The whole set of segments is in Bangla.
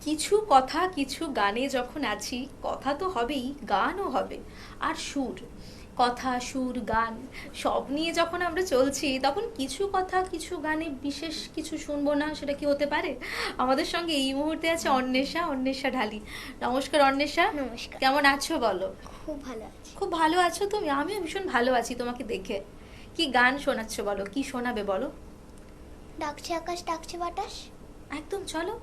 কিছু কথা কিছু গানে যখন আছি, কথা তো হবেই, গানও হবে। আর সুর, কথা সুর গান সব নিয়ে যখন আমরা চলছি, তখন কিছু কথা কিছু গানে বিশেষ কিছু শুনবো না, সেটা কি হতে পারে? আমাদের সঙ্গে এই মুহূর্তে আছে অন্বেষা, অন্বেষা ঢালি। নমস্কার অন্বেষা। নমস্কার। কেমন আছো বলো? খুব ভালো আছি। খুব ভালো আছো তুমি? আমিও ভীষণ ভালো আছি তোমাকে দেখে। কি গান শোনাচ্ছ বলো, কি শোনাবে বলো? ডাকছে আকাশ ডাকছে বাতাস। একদম, চলো।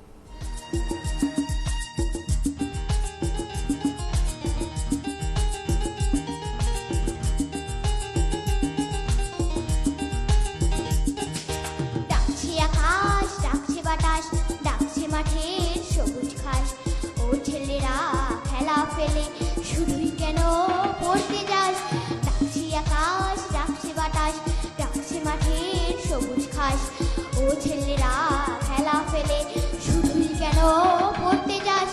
ডাকছে আকাশ ডাকছে বাতাস, ডাকছে মাঠের সবুজ ঘাস। ও ছেলেরা খেলা ফেলে শুধুই কেন পড়তে যাস? ডাকছে আকাশ ডাকছে বাতাস, ডাকছে মাঠের সবুজ ঘাস। ও ছেলেরা খেলা ফেলে শুধুই কেন পড়তে যাস?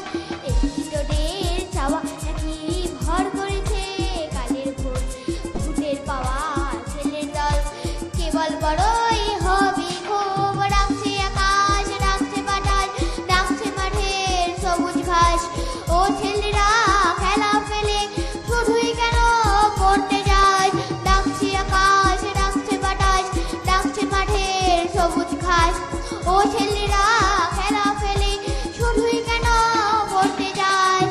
একটি তোদের চাওয়া নাকি ভর করেছে কালের ভোর, ভূতের পাওয়া ছেলের দল কেবল বড়ই হবে খুব। ডাকছে আকাশ ডাকছে বাতাস, ডাকছে মাঠের সবুজ ঘাস। ও ছেলেরা খেলা ফেলে শুধুই কেন পড়তে যায়? ডাকছে আকাশ ডাকছে বাতাস, ডাকছে মাঠের সবুজ ঘাস। ও ছেলেরা খেলা ফেলে শুধুই কেন পড়তে যায়?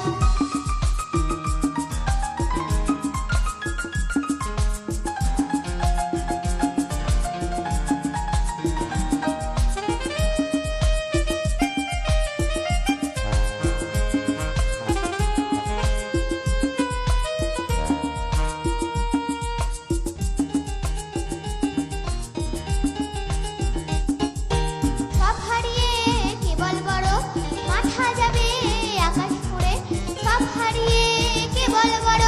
সব হারিয়ে কেবল বড় মাথা যাবে আকাশ ফুঁড়ে। সব হারিয়ে কেবল বড়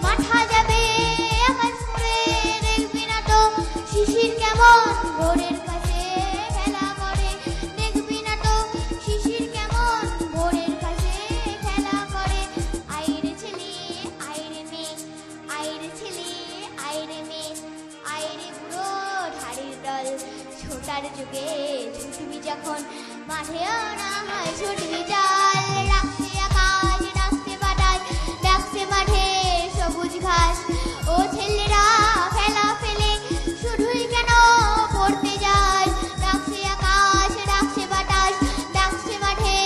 মাথা যাবে আকাশ ফুঁড়ে। দেখবি না তো শিশির কেমন ভোরের কাছে খেলা করে? দেখবি না তো শিশির কেমন ভোরের কাছে খেলা করে? আইরে ছেলে আইরে মেয়ে, আইরে ছেলে আইরে মেয়ে, আইরে বুড়ো ধাড়ির দল। ছোটার যুগে ছুটবি যখন মাঠেও না হয় ছুটবি চাল। ডাকছে আকাশ ডাকছে বাতাস, ডাকছে মাঠে সবুজ ঘাস। ও ছেলেরা খেলা ফেলে শুধুই কেন পড়তে যায়? ডাকছে আকাশ ডাকছে বাতাস, ডাকছে মাঠে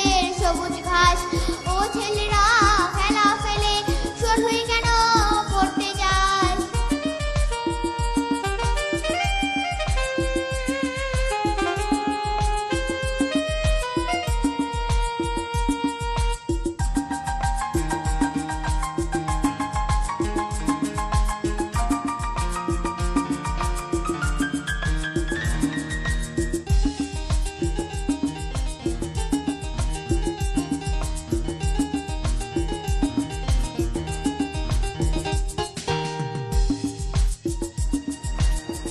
সবুজ ঘাস। ও ছেলেরা খেলা ফেলে শুধুই কেন পড়তে যায়?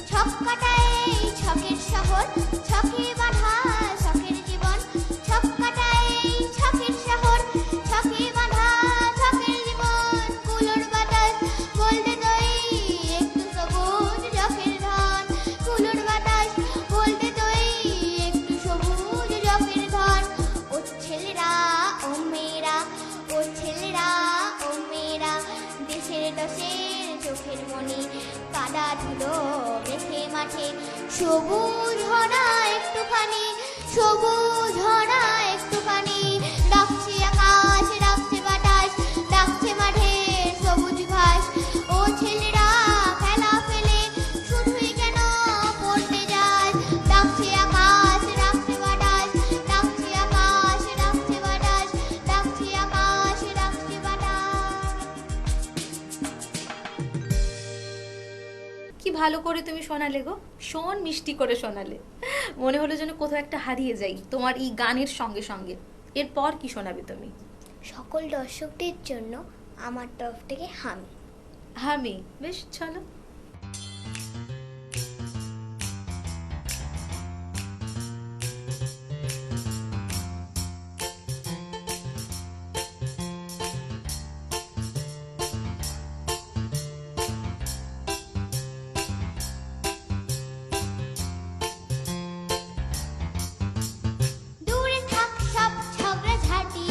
ছক কাটায় এই ছকের শহর, ছকে বাঁধা ছকের জীবন। ছক কাটায় এই ছকের শহর, ছকে বাঁধা ছকের জীবন। কুলোর বাতাস বলতে তোই একটু সবুজ যখের ধন। কুলোর বাতাস বলতে তোই একটু সবুজ যখের ধন। ও ছেলেরা ও মেয়েরা, ও ছেলেরা ও মেয়েরা, দেশের দশের চোখের মনি কাদা ধুলো মেখে মাঠে। সবুজ হনা একটুখানি, সবুজ হনা একটুখানি। ডাকছে আকাশ ডাকছে বাতাস, ডাকছে মাঠে সবুজ ঘাস। ও ছেলেরা খেলা ফেলে শুধুই কেন পড়তে যায়? ডাকছে আকাশ ডাকছে বাতাস, ডাকছে আকাশ ডাকছে বাতাস, ডাকছে আকাশ ডাকছে বাতাস। কি ভালো করে তুমি শোনালে গো, ভীষণ মিষ্টি করে শোনালে। মনে হলো যেন কোথাও একটা হারিয়ে যাই তোমার এই গানের সঙ্গে সঙ্গে। এরপর কি শোনাবে তুমি? সকল দর্শকদের জন্য আমার তরফ থেকে হামি। আমি বেশ, চলো। দূরে থাক সব ঝগড়াঝাটি,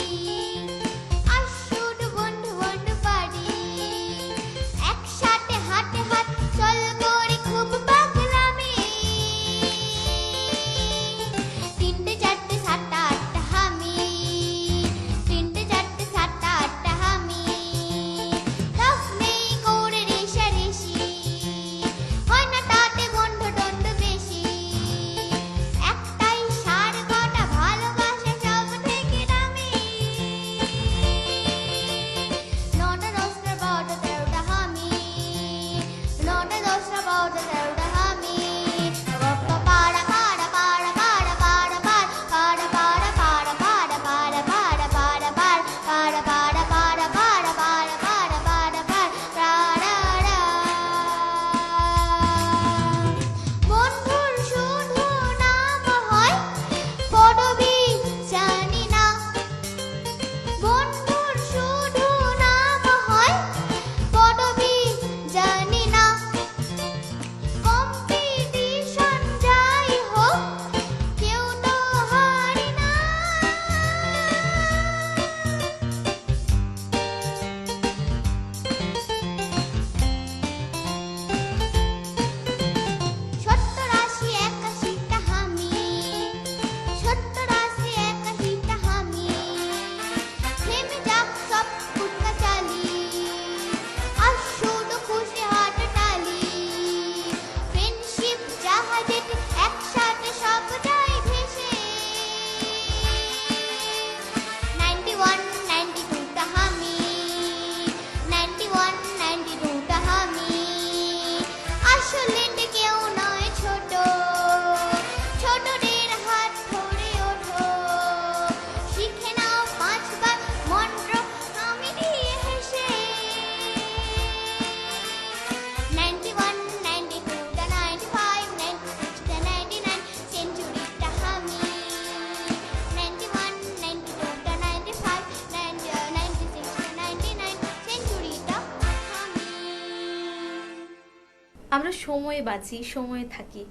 আমরা সময়ে বাঁচি, সময়ে থাকি,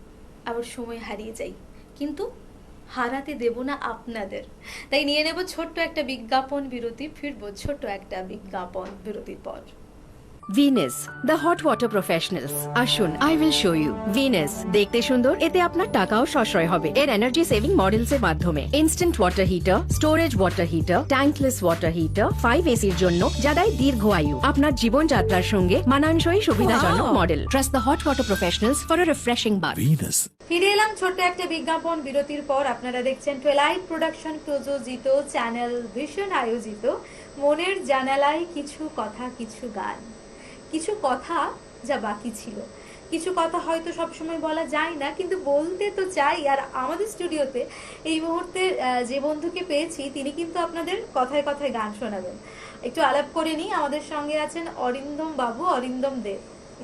আবার সময় হারিয়ে যাই, কিন্তু হারাতে দেব না আপনাদের। তাই নিয়ে নেব ছোট্ট একটা বিজ্ঞাপন বিরতি, ফিরবো ছোট্ট একটা বিজ্ঞাপন বিরতির পর। Venus the hot water professionals. আসুন, I will show you. Venus দেখতে সুন্দর, এতে আপনার টাকাও সাশ্রয় হবে এর এনার্জি সেভিং মডেলস এর মাধ্যমে। Instant water heater, storage water heater, tankless water heater, 5 এসির জন্য যা দেয় দীর্ঘ আয়ু। আপনার জীবনযাত্রার সঙ্গে মানানসই সুবিধাজনক model. Trust the hot water professionals for a refreshing bath. Venus. ফিরে এলাম ছোট্ট একটা বিজ্ঞাপন বিরতির পর। আপনারা দেখছেন টুয়েলাইট প্রোডাকশন প্রযোজিত, চ্যানেল ভিশন আয়োজিত মনের জানালায় কিছু কথা কিছু গান। কিছু কথা যা বাকি ছিল, কিছু কথা হয়তো সবসময় বলা যায় না, কিন্তু বলতে তো চাই। আর আমাদের স্টুডিওতে এই মুহূর্তে যে বন্ধুকে পেয়েছি, তিনি কিন্তু আপনাদের কথায় কথায় গান শোনাবেন। একটু আলাপ করে নিই। আমাদের সঙ্গে আছেন অরিন্দম বাবু, অরিন্দম দে।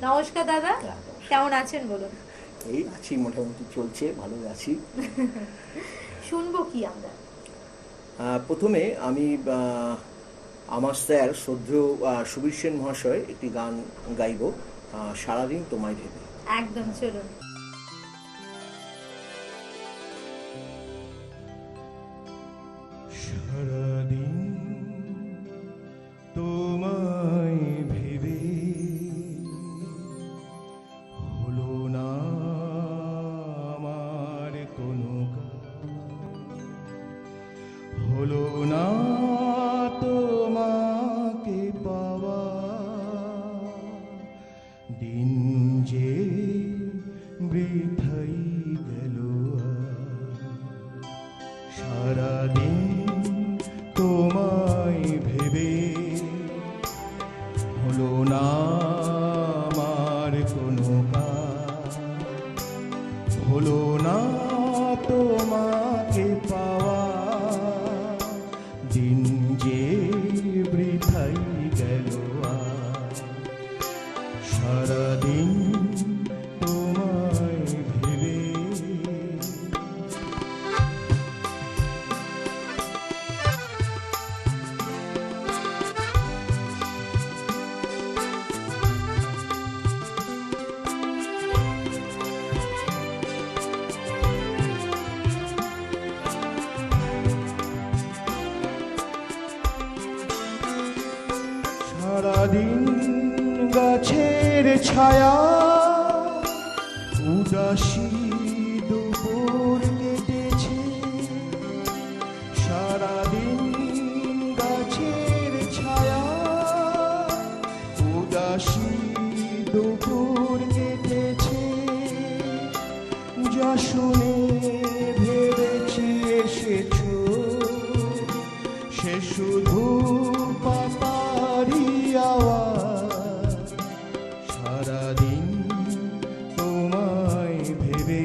নমস্কার দাদা, কেমন আছেন বলুন? এই আছি, মোটামুটি চলছে, ভালো আছি। শুনবো কি আমরা? প্রথমে আমি আমার স্যার শ্রদ্ধেয় সুবীর সেন মহাশয় একটি গান গাইব, সারাদিন তোমায় ভেবে। একদম, চলুন। সারাদিন তোমায় ভেবে হলো না আমার কোনো হলো না তোমাকে পাওয়া, দিন যে বৃথাই গেল সারাদিন তোমায় ভেবে হলো না আমার কোনো কাজ, হলো না তোমাকে পাওয়া, দিন যে বৃথাই গেল সারাদিন তোমায় ভেবে। সারাদিন গাছের ছায়া উদাসী দুপুর কেটেছে, সারাদিন গাছের ছায়া উদাসী দুপুর কেটেছে, যা শুনে ভেবেছি এসেছো সে শুধু পাতারি আওয়াজ, সারাদিন তোমায় ভেবে।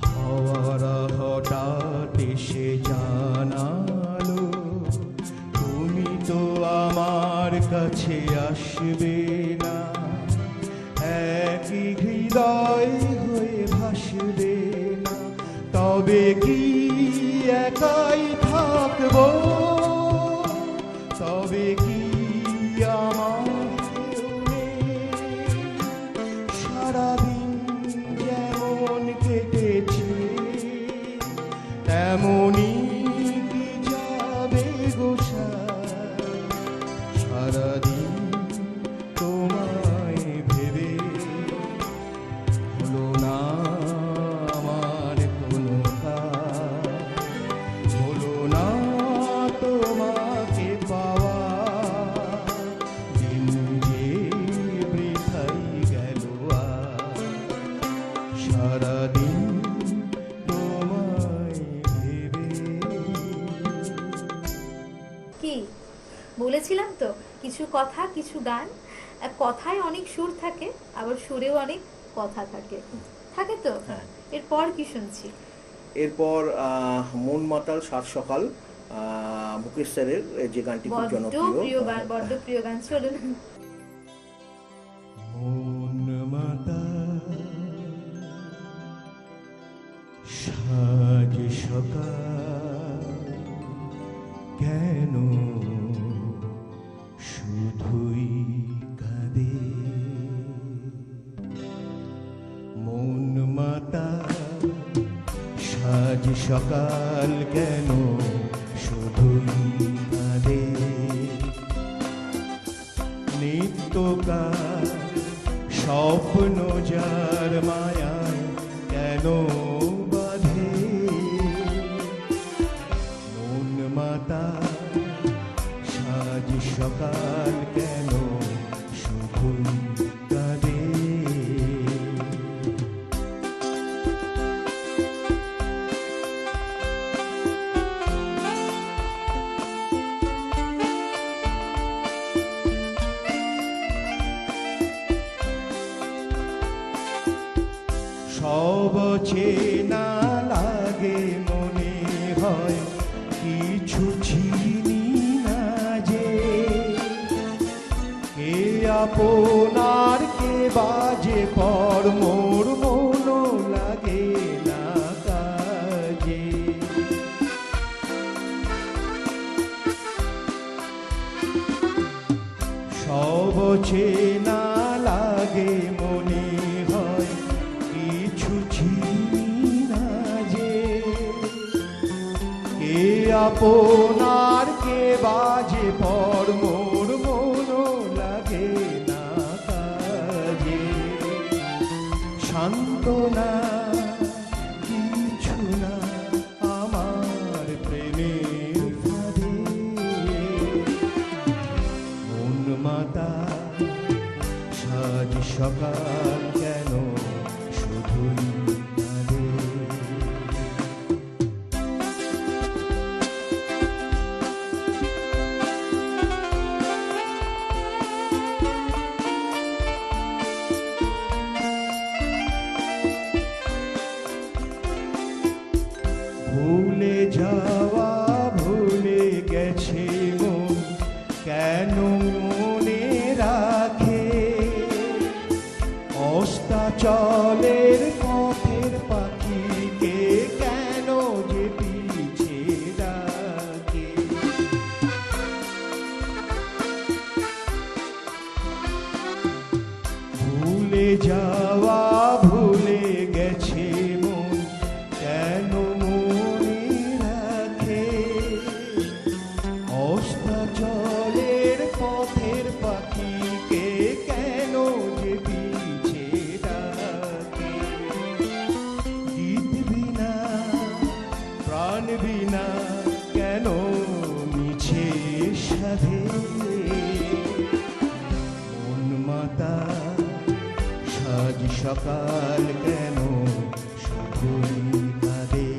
হাওয়ারা হঠাৎ এসে জানালো তুমি তো আমার কাছে আসবে না, একই হৃদয় হয়ে ভাসবে না, তবে কি একাই থাকবো, তবে কি আমার কেউ নেই, সারাদিন যেমন কেটেছে তেমনই কি যাবে গোসা, সারাদিন তোমায় ভেবে হলো না আমার কোনো কাজ, হলো না তোমাকে পাওয়া, দিন যে বৃথাই গেল সারাদিন তোমায় ভেবে। কি বলেছিলাম তো, কিছু কথা কিছু গান। কথায় অনেক সুর থাকে, আবার সুরেও অনেক কথা থাকে, থাকে তো। হ্যাঁ। এরপর কি শুনছি? এরপর মন মাতাল সাত সকাল, মুকেশ স্যারের যে গানটি খুব বড্ড প্রিয় জনপ্রিয়। গান, বড্ড প্রিয় গান, চলুন। মন মাতাল সাজ সকাল কেন শুধুই কাঁদে মন মাতা সাজ সকাল কেন শুধুই কাঁদে নিত্যকার স্বপ্ন যার মায়ায় কেন বাঁধে মন মাতা সাজ সকাল কেন শুধুই কাঁদে সব চেনা লাগে মনে হয় কিছু চিনি না যে কে আপনার কে বাজে পর মোর মন লাগে না কাজে সব চেনা লাগে মনে হয় কিছু চিনি না যে কে আপনার কে বাজে পর মোর মন লাগে না কাজে সান্ত্বনা কিছু না আমার প্রেমের ফাঁদে মন মাতা সাজ সকাল কেন শুধুই কাঁদে ভুলে যাওয়া ভুলে গেছে মন কেন মনে রাখে অস্তাচলের পথের পাখিকে কেন যে পিছে ডাকে ভুলে যাওয়া ভুলে গেছে মন কেন মনে রাখে অস্তাচলের পথের পাখিকে কেন যে পিছে ডাকে গীত বিনা প্রাণ বিনা কেন মিছে সাধে মন মাতা সাজ সকাল কেন শুধুই কাঁদে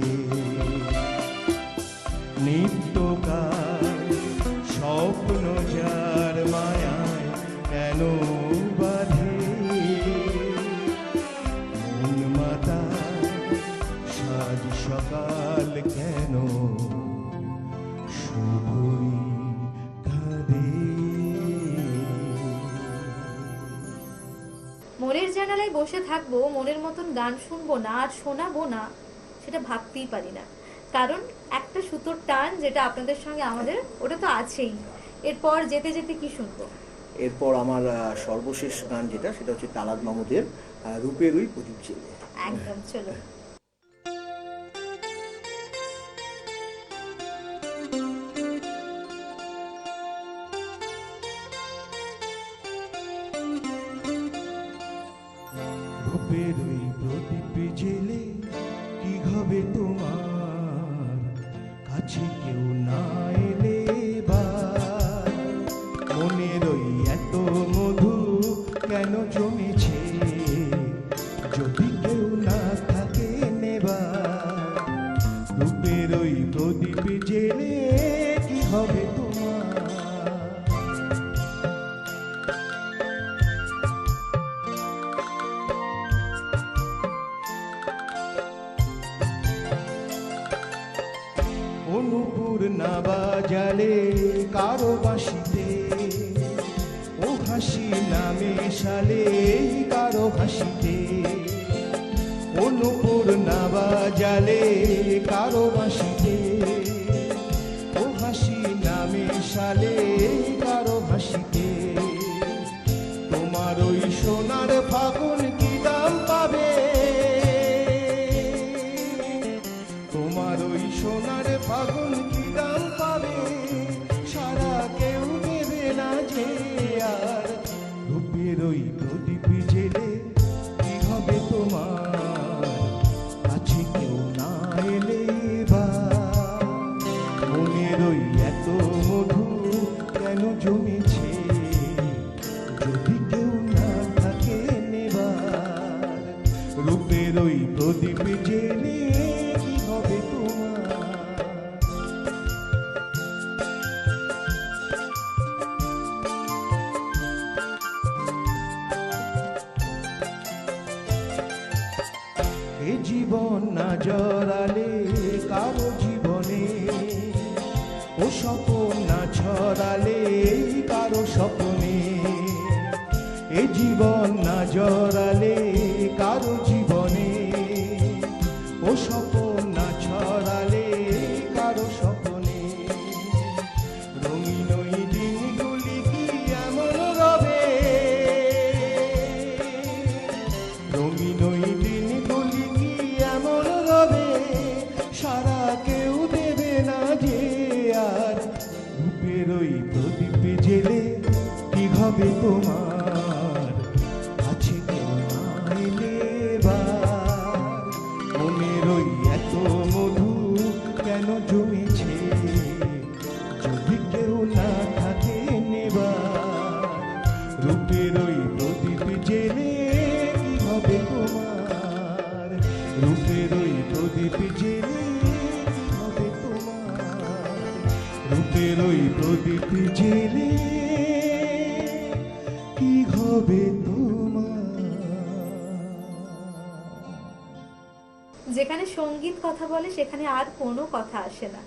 নিত্যকাল স্বপ্ন যার মায়ায় কেন বাঁধে মন মাতা সাজ সকাল কেন শুধুই কাঁদে মনের জানালায় বসে থাকবো, মনের মতন গান শুনবো না আর শোনাবো না, সেটা ভাবতেই পারি না। কারণ একটা সুতোর টান যেটা আপনাদের সঙ্গে আমাদের, ওটা তো আছেই। এরপর যেতে যেতে কি শুনবো? এরপর আমার সর্বশেষ গান যেটা সেটা হচ্ছে তালাত মাহমুদের রূপেরই প্রদীপ জেলে। একদম, চলো। রূপেরই প্রদীপ জেলে কি হবে তোমার কাছে কেউ না এলে বার মনের ওই এত মধু কেন জমেছে যদি কেউ না থাকে নেবার রূপের ওই প্রদীপ জেলে কি হবে তোমার অনুপূর্ণা বাজালে কারো বাঁশিতে ও হাসি নামে সালে কারো হাসিতে অনুপূর্ণা বাজালে জালে কারো বাঁশিতে ও হাসি নামে সালে কারো হাসিতে তোমার ওই সোনার ফাগুন কি দাম পাবে তোমার ওই সোনার ফাগুন কি দাম পাবে সারা কেউ দেবে না যে আর রূপের ওই প্রদীপ জেলে কি হবে তোমার কাছে কেউ না এলে বা মনের ওই এত মধু কেন জমেছে যদি কেউ না থাকে নেবার রূপের ওই প্রদীপ জেলে কি হবে তোমার এ জীবন না জড়ালে কারো জীবনে ও স্বপন না ছড়ালে কারো স্বপ্নে এ জীবন না জড়ালে কারো জীবনে ও স্বপন না ছড়ালে কারো স্বপ্নে রঙিন ওই দিনগুলি কি এমন রবে রঙিন ওই দিনগুলি কি এমন রবে সারা কেউ দেবে না যে আর রূপের ওই প্রদীপ জেলে কি হবে তোমার আছে কেউ না এলে বার মনের ওই এত মধু কেন জমেছে যদি কেউ না থাকে নেবার রূপের ওই প্রদীপ জেলে কি হবে তোমার রূপের ওই প্রদীপ জেলে কি হবে তোমার রূপের ওই প্রদীপ জেলে কি হবে তোমার যেখানে সঙ্গীত কথা বলে সেখানে আর কোনো কথা আসে না,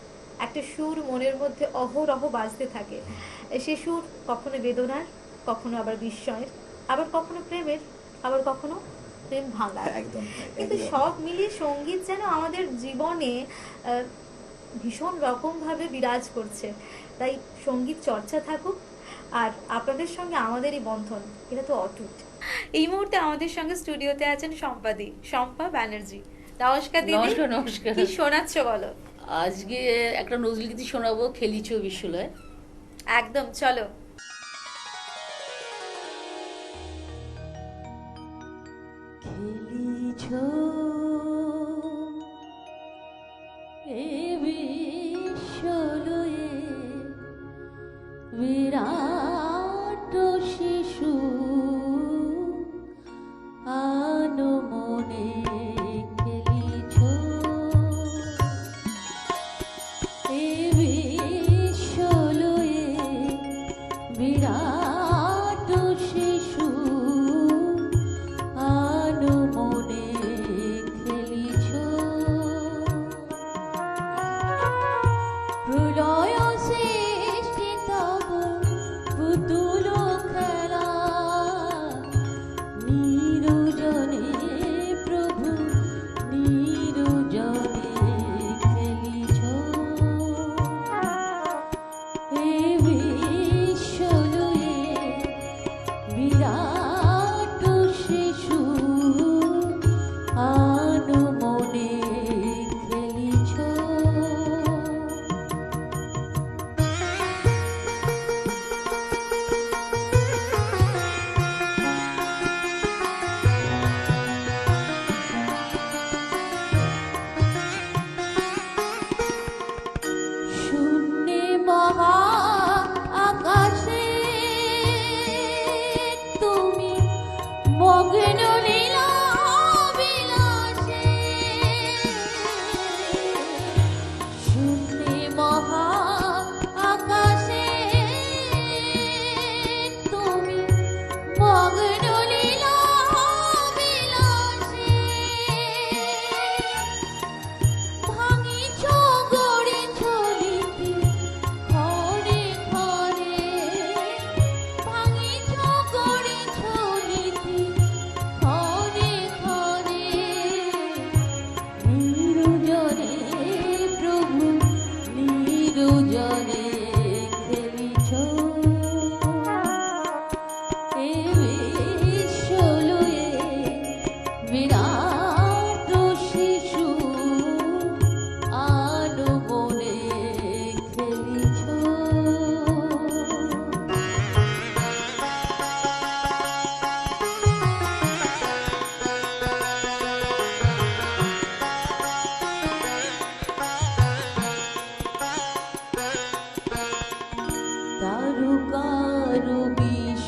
একটা সুর মনের মধ্যে অহরহ বাজতে থাকে। সে সুর কখনো বেদনার, কখনো আবার বিস্ময়ের, আবার কখনো প্রেমের, আবার কখনো প্রেম ভাঙার। একদম কিন্তু সব মিলিয়ে সঙ্গীত যেন আমাদের জীবনে ভীষণ রকমভাবে বিরাজ করছে। তাই সঙ্গীত চর্চা থাকুক, আর আপনাদের সঙ্গে আমাদের এই বন্ধন এটা তো অটুট। এই মুহূর্তে আমাদের সঙ্গে স্টুডিওতে আছেন শম্পা ব্যানার্জি। নমস্কার দিদি। নমস্কার। নমস্কার। কি শোনাচ্ছ বলো? আজকে একটা নজরুলগীতি শোনাবো, খেলিছ বিশ্বলয়। একদম, চলো। খেলিছ এ বিশ্বলয়ে বিরাট শিশু আনমনে খেলিছ এ বিশ্বলয়ে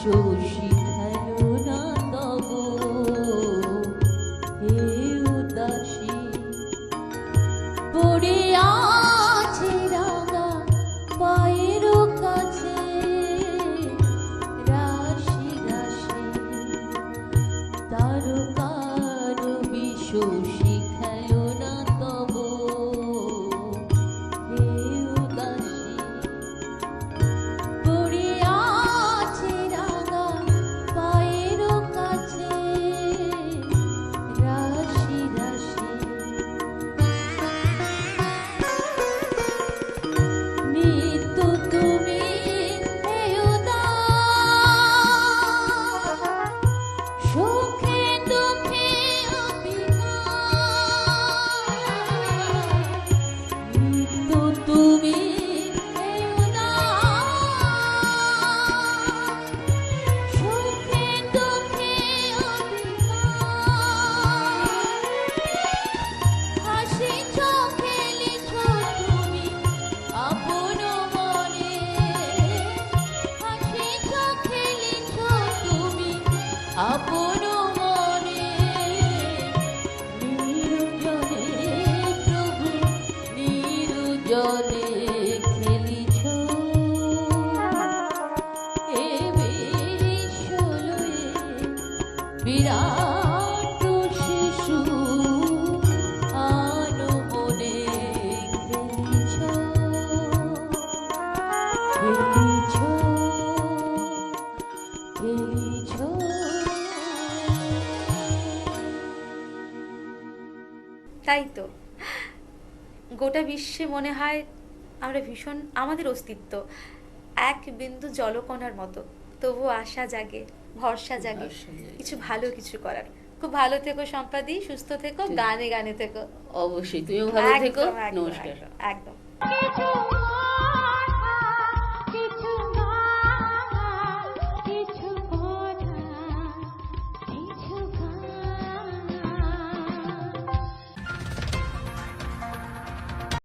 শিখালো না তব হে উদাসী পড়ে আছে রাঙা পায়ের কাছে রাশি রাশি তারকার বিষ শিখালো না তব হে উদাসী পড়ে আছে রাঙা পায়ের কাছে রাশি রাশি নিত্য তুমি হে উদাস সুখে দুঃখে নিত্য তুমি হে উদাস সুখে দুঃখে হাসি চোখে লিখো তুমি আপন মনে হাসি চোখে লিখো তুমি আপন মনে নিরঞ্জনে প্রভু নিরঞ্জনে খেলিছ এ বিশ্বলয়ে বিরাট শিশু আনমনে খেলিছ খেলিছ খেলিছ তাই তো গোটা বিশ্বে মনে হয় আমরা ভীষণ আমাদের অস্তিত্ব এক বিন্দু জলকণার মতো, তবু আশা জাগে, ভরসা জাগে ভরসা জাগে। কিছু ভালো কিছু করার। খুব ভালো থেকো সম্পাদি, সুস্থ থেকো, গানে গানে থেকো। অবশ্যই তুমিও ভালো থেকো। একদম, একদম, নমস্কার। একদম। কিছু